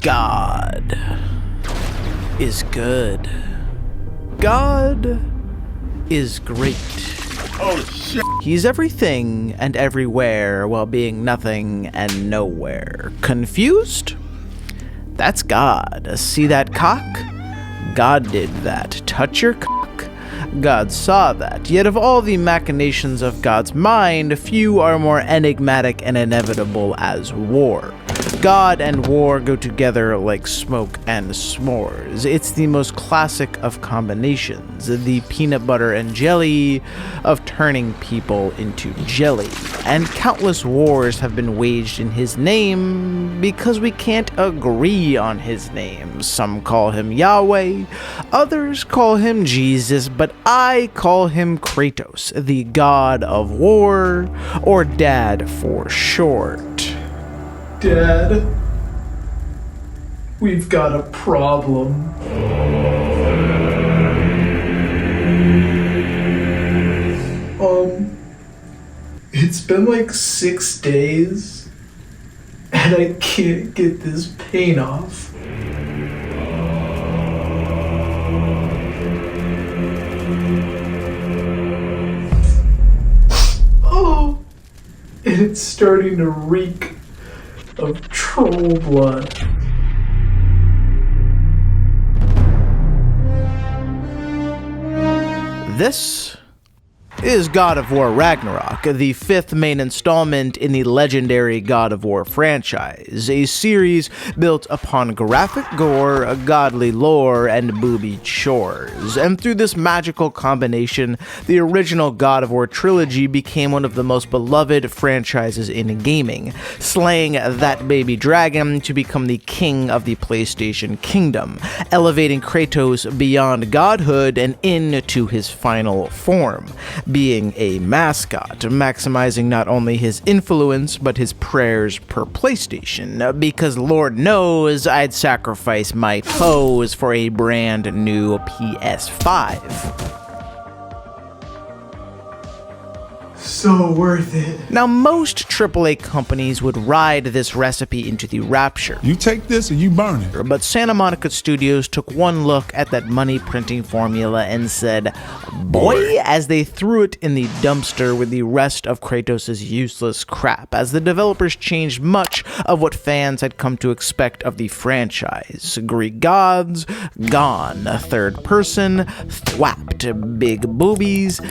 God is good. God is great. Oh shit! He's everything and everywhere while being nothing and nowhere. Confused? That's God. See that cock? God did that. Touch your cock? God saw that. Yet of all the machinations of God's mind, few are more enigmatic and inevitable as war. God and war go together like smoke and s'mores. It's the most classic of combinations, the peanut butter and jelly of turning people into jelly. And countless wars have been waged in his name because we can't agree on his name. Some call him Yahweh, others call him Jesus, but I call him Kratos, the God of War, or Dad for short. Dad, we've got a problem. It's been like 6 days, and I can't get this pain off. Oh, and it's starting to reek of troll blood. This is God of War Ragnarok, the fifth main installment in the legendary God of War franchise, a series built upon graphic gore, godly lore, and booby chores. And through this magical combination, the original God of War trilogy became one of the most beloved franchises in gaming, slaying that baby dragon to become the king of the PlayStation kingdom, elevating Kratos beyond godhood and into his final form, being a mascot, maximizing not only his influence but his prayers per PlayStation, because Lord knows I'd sacrifice my toes for a brand new PS5. So worth it. Now, most AAA companies would ride this recipe into the rapture. You take this and you burn it. But Santa Monica Studios took one look at that money printing formula and said, boy, as they threw it in the dumpster with the rest of Kratos' useless crap, as the developers changed much of what fans had come to expect of the franchise. Greek gods, gone. Third person, thwapped. Big boobies,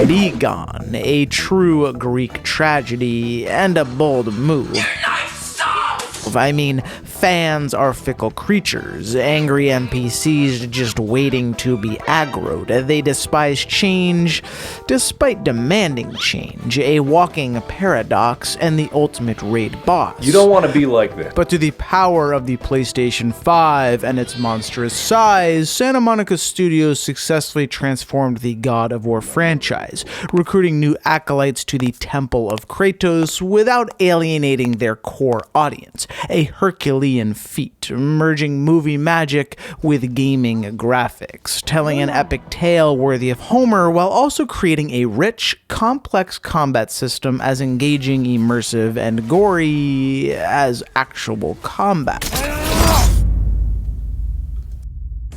be gone. A true Greek tragedy and a bold move. I mean, fans are fickle creatures, angry NPCs just waiting to be aggroed. They despise change, despite demanding change, a walking paradox and the ultimate raid boss. You don't want to be like this. But to the power of the PlayStation 5 and its monstrous size, Santa Monica Studios successfully transformed the God of War franchise, recruiting new acolytes to the Temple of Kratos without alienating their core audience. A Herculean feat, merging movie magic with gaming graphics, telling an epic tale worthy of Homer while also creating a rich, complex combat system as engaging, immersive, and gory as actual combat.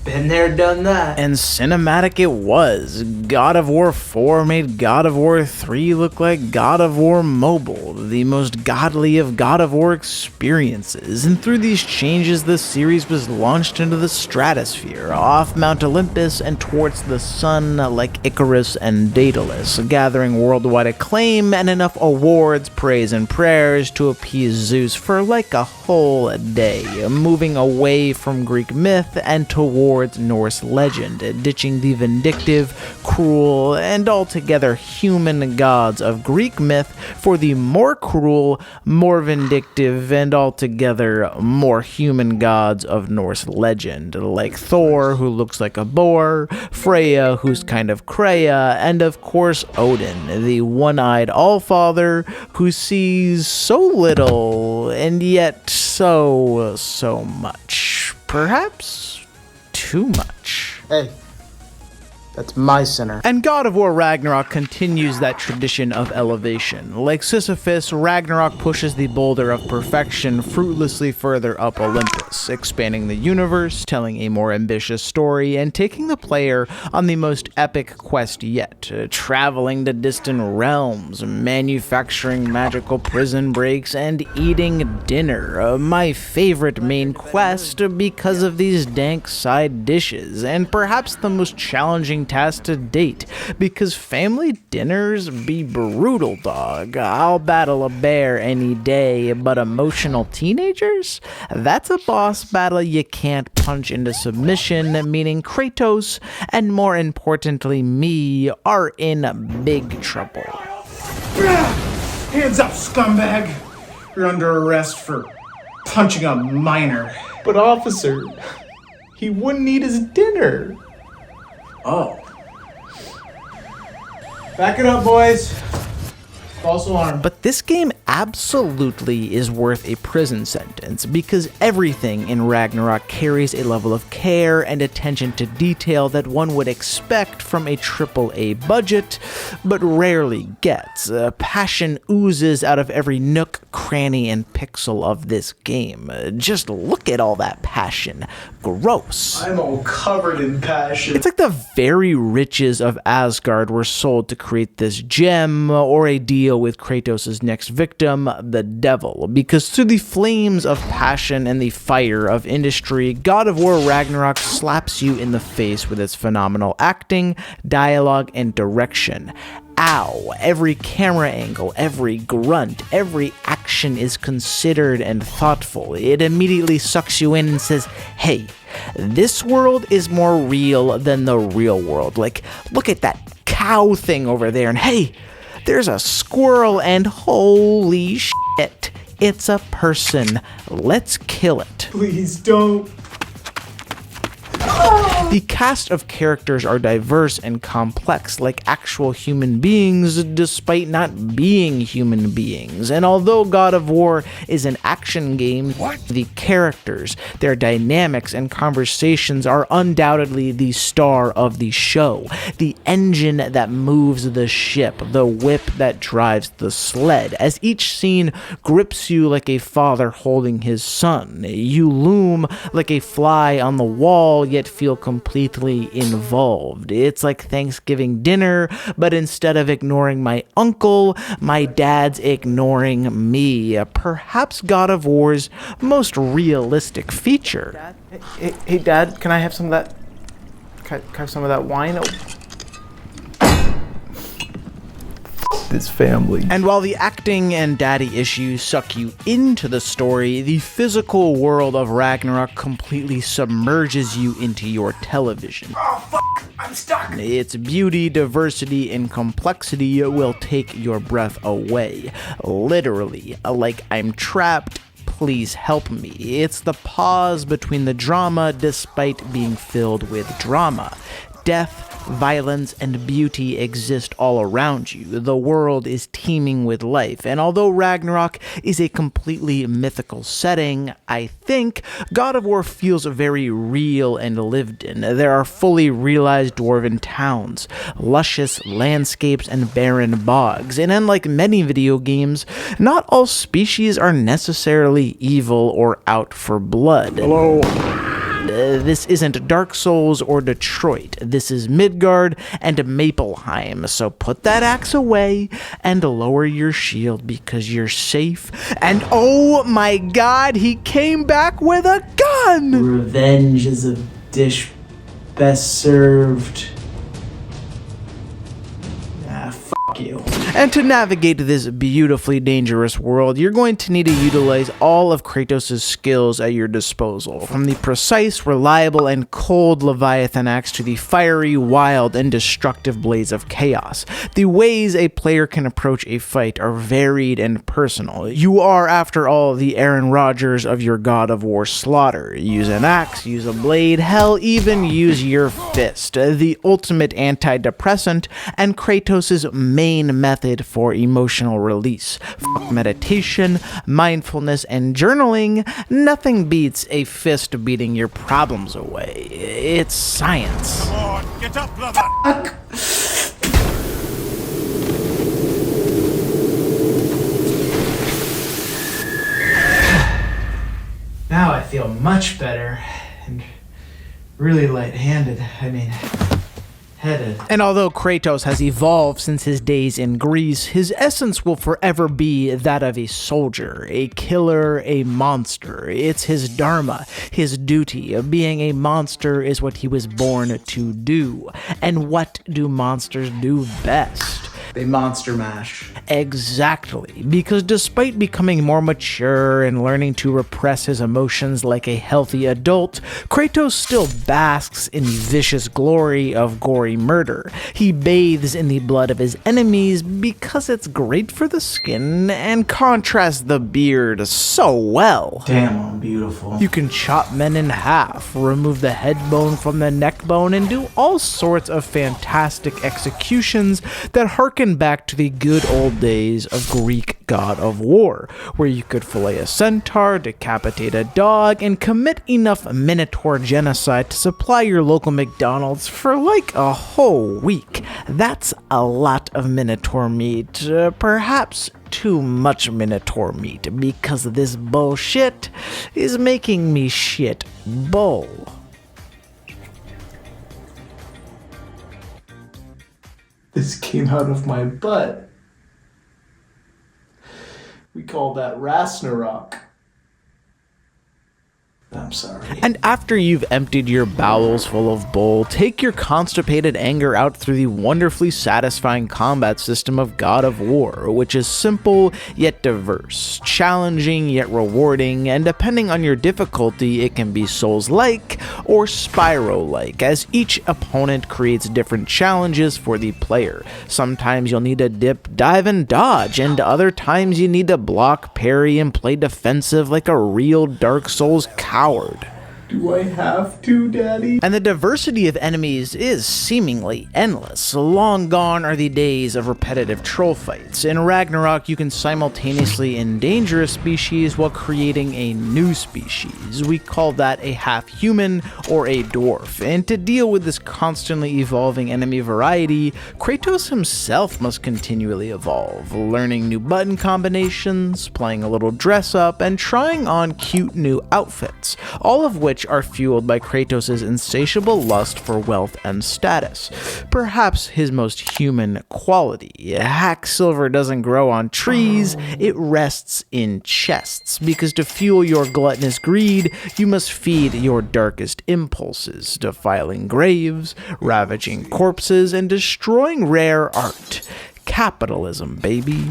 Been there, done that. And cinematic it was. God of War 4 made God of War 3 look like God of War Mobile, the most godly of God of War experiences. And through these changes, the series was launched into the stratosphere, off Mount Olympus and towards the sun like Icarus and Daedalus, gathering worldwide acclaim and enough awards, praise, and prayers to appease Zeus for like a whole day, moving away from Greek myth and towards Norse legend, ditching the vindictive, cruel, and altogether human gods of Greek myth for the more cruel, more vindictive, and altogether more human gods of Norse legend, like Thor, who looks like a boar, Freya, who's kind of Kreia, and of course Odin, the one-eyed Allfather, who sees so little and yet so much. Perhaps too much. Hey, That's my center. And God of War Ragnarok continues that tradition of elevation. Like Sisyphus, Ragnarok pushes the boulder of perfection fruitlessly further up Olympus, expanding the universe, telling a more ambitious story, and taking the player on the most epic quest yet, traveling to distant realms, manufacturing magical prison breaks, and eating dinner. My favorite main quest because of these dank side dishes, and perhaps the most challenging task to date, because family dinners be brutal, dog. I'll battle a bear any day, but emotional teenagers? That's a boss battle you can't punch into submission, meaning Kratos, and more importantly me, are in big trouble. Hands up, scumbag! You're under arrest for punching a minor. But officer, he wouldn't eat his dinner. Oh. Back it up, boys. False alarm. But this game absolutely is worth a prison sentence, because everything in Ragnarok carries a level of care and attention to detail that one would expect from a AAA budget, but rarely gets. Passion oozes out of every nook, cranny, and pixel of this game. Just look at all that passion. Gross. I'm all covered in passion. It's like the very riches of Asgard were sold to create this gem, or a deal with Kratos' next victim, the devil, because through the flames of passion and the fire of industry, God of War Ragnarok slaps you in the face with its phenomenal acting, dialogue, and direction. Ow, every camera angle, every grunt, every action is considered and thoughtful. It immediately sucks you in and says, hey, this world is more real than the real world. Like, look at that cow thing over there, and hey, there's a squirrel, and holy shit, it's a person. Let's kill it. Please don't. The cast of characters are diverse and complex, like actual human beings, despite not being human beings. And although God of War is an action game, the characters, their dynamics, and conversations are undoubtedly the star of the show. The engine that moves the ship, the whip that drives the sled, as each scene grips you like a father holding his son. You loom like a fly on the wall, yet feel completely involved. It's like Thanksgiving dinner, but instead of ignoring my uncle, my dad's ignoring me. Perhaps God of War's most realistic feature. Hey, Dad, can I have some of that? Can I have some of that wine? This family. And while the acting and daddy issues suck you into the story, the physical world of Ragnarok completely submerges you into your television. Oh, fuck! I'm stuck! Its beauty, diversity, and complexity will take your breath away. Literally, like I'm trapped. Please help me. It's the pause between the drama despite being filled with drama. Death, violence, and beauty exist all around you. The world is teeming with life, and although Ragnarok is a completely mythical setting, I think God of War feels very real and lived in. There are fully realized dwarven towns, luscious landscapes, and barren bogs, and unlike many video games, not all species are necessarily evil or out for blood. Hello. This isn't Dark Souls or Detroit. This is Midgard and Mapleheim. So put that axe away and lower your shield because you're safe. And oh my god, he came back with a gun! Revenge is a dish best served. Fuck you. And to navigate this beautifully dangerous world, you're going to need to utilize all of Kratos' skills at your disposal. From the precise, reliable, and cold Leviathan axe to the fiery, wild, and destructive blades of chaos. The ways a player can approach a fight are varied and personal. You are, after all, the Aaron Rodgers of your God of War slaughter. Use an axe, use a blade, hell, even use your fist. The ultimate antidepressant and Kratos' main method method for emotional release. Fuck meditation, mindfulness, and journaling. Nothing beats a fist beating your problems away. It's science. Come on, get up, brother. Now I feel much better and really lightheaded. Headed. And although Kratos has evolved since his days in Greece, his essence will forever be that of a soldier, a killer, a monster. It's his dharma, his duty. Being a monster is what he was born to do. And what do monsters do best? They monster mash. Exactly, because despite becoming more mature and learning to repress his emotions like a healthy adult, Kratos still basks in the vicious glory of gory murder. He bathes in the blood of his enemies because it's great for the skin and contrasts the beard so well. Damn, I'm beautiful. You can chop men in half, remove the head bone from the neck bone, and do all sorts of fantastic executions that harken back to the good old days of Greek God of War, where you could fillet a centaur, decapitate a dog, and commit enough Minotaur genocide to supply your local McDonald's for like a whole week. That's a lot of Minotaur meat, perhaps too much Minotaur meat, because this bullshit is making me shit bull. This came out of my butt. We call that Ragnarok. I'm sorry. And after you've emptied your bowels full of bull, take your constipated anger out through the wonderfully satisfying combat system of God of War, which is simple yet diverse, challenging yet rewarding, and depending on your difficulty, it can be Souls-like or Spyro-like, as each opponent creates different challenges for the player. Sometimes you'll need to dip, dive, and dodge, and other times you need to block, parry, and play defensive like a real Dark Souls coward. Do I have to, Daddy? And the diversity of enemies is seemingly endless. Long gone are the days of repetitive troll fights. In Ragnarok, you can simultaneously endanger a species while creating a new species. We call that a half-human or a dwarf. And to deal with this constantly evolving enemy variety, Kratos himself must continually evolve, learning new button combinations, playing a little dress-up, and trying on cute new outfits, all of which are fueled by Kratos' insatiable lust for wealth and status. Perhaps his most human quality. Hack silver doesn't grow on trees, it rests in chests, because to fuel your gluttonous greed, you must feed your darkest impulses, defiling graves, ravaging corpses, and destroying rare art. Capitalism, baby.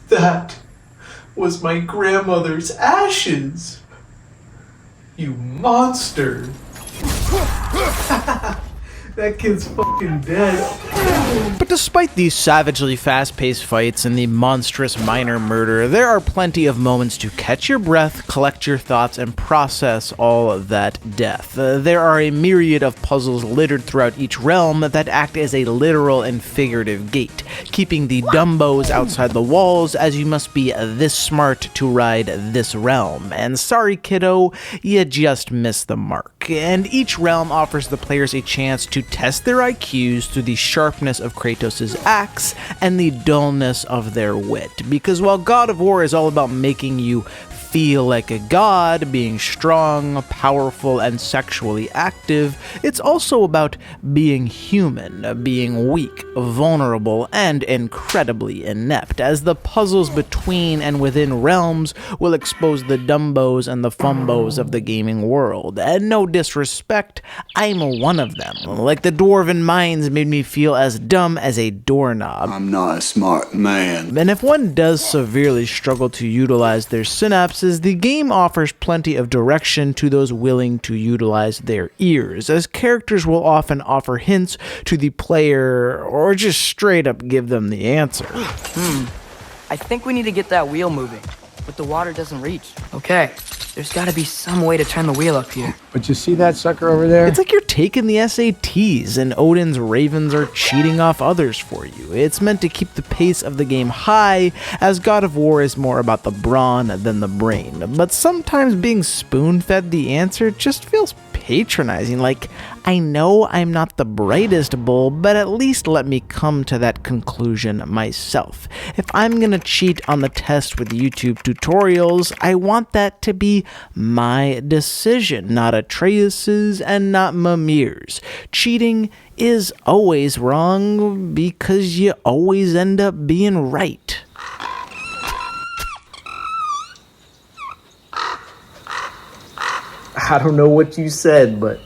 That was my grandmother's ashes. You monster. That kid's fucking dead. But despite these savagely fast-paced fights and the monstrous minor murder, there are plenty of moments to catch your breath, collect your thoughts, and process all of that death. There are a myriad of puzzles littered throughout each realm that act as a literal and figurative gate, keeping the Dumbos outside the walls, as you must be this smart to ride this realm. And sorry, kiddo, you just missed the mark. And each realm offers the players a chance to test their IQs through the sharpness of Kratos' axe and the dullness of their wit. Because while God of War is all about making you feel like a god, being strong, powerful, and sexually active, it's also about being human, being weak, vulnerable, and incredibly inept, as the puzzles between and within realms will expose the dumbos and the fumbos of the gaming world. And no disrespect, I'm one of them. Like the dwarven mines made me feel as dumb as a doorknob. I'm not a smart man. And if one does severely struggle to utilize their synapses, the game offers plenty of direction to those willing to utilize their ears, as characters will often offer hints to the player or just straight up give them the answer. I think we need to get that wheel moving, but the water doesn't reach. Okay, there's gotta be some way to turn the wheel up here. But you see that sucker over there? It's like you're taken the SATs and Odin's ravens are cheating off others for you. It's meant to keep the pace of the game high, as God of War is more about the brawn than the brain. But sometimes being spoon-fed the answer just feels patronizing, like, I know I'm not the brightest bull, but at least let me come to that conclusion myself. If I'm gonna cheat on the test with YouTube tutorials, I want that to be my decision, not Atreus's and not Mimir's. Cheating is always wrong because you always end up being right. I don't know what you said, but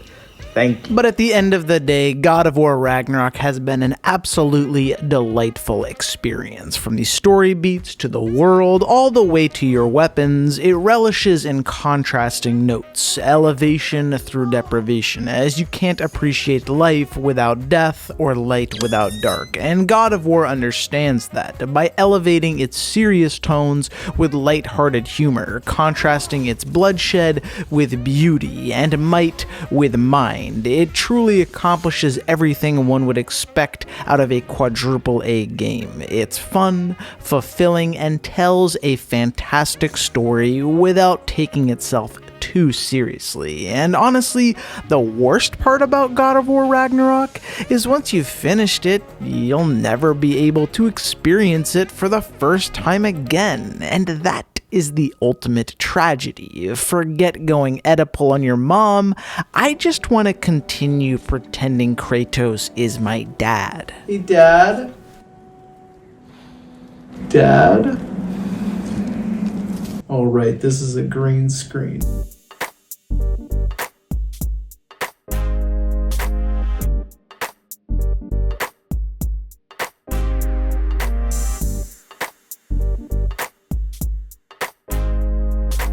thank you. But at the end of the day, God of War Ragnarok has been an absolutely delightful experience. From the story beats to the world, all the way to your weapons, it relishes in contrasting notes, elevation through deprivation, as you can't appreciate life without death or light without dark. And God of War understands that by elevating its serious tones with light-hearted humor, contrasting its bloodshed with beauty and might with mind. It truly accomplishes everything one would expect out of a quadruple A game. It's fun, fulfilling, and tells a fantastic story without taking itself too seriously. And honestly, the worst part about God of War Ragnarok is once you've finished it, you'll never be able to experience it for the first time again. And that is the ultimate tragedy. Forget going Oedipal on your mom. I just want to continue pretending Kratos is my dad. Hey, Dad? Dad? All right, this is a green screen.